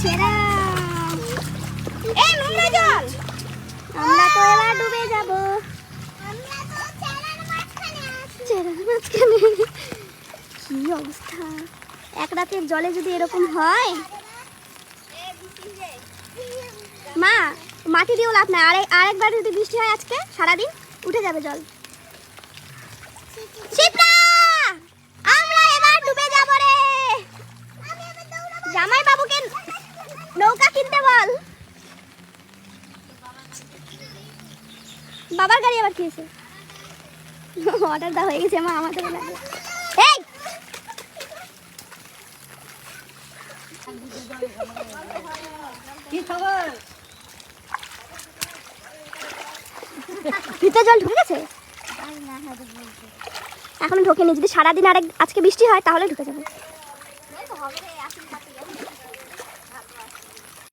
ছেড়া এই নোংরা জল, আমরা তো এবার ডুবে যাব। কি অবস্থা, এক রাতের জলে যদি এরকম হয়। মা মাটি দিয়েও লাভ না, আরেকবার যদি বৃষ্টি হয় আজকে সারাদিন উঠে যাবে জল। আমরা এবার ডুবে যাব রে। জামাই বাবুকে নৌকা কিনতে বল। বাবার গাড়ি আবার কি হয়েছে? অর্ডার দেওয়া হয়ে গেছে মা, আমাদের লাগে। এই কি খবর? ভিতরে জল ঢুকে গেছে? এখনো ঢোকেনি, যদি সারাদিন আজকে বৃষ্টি হয় তাহলে ঢুকে যাবে।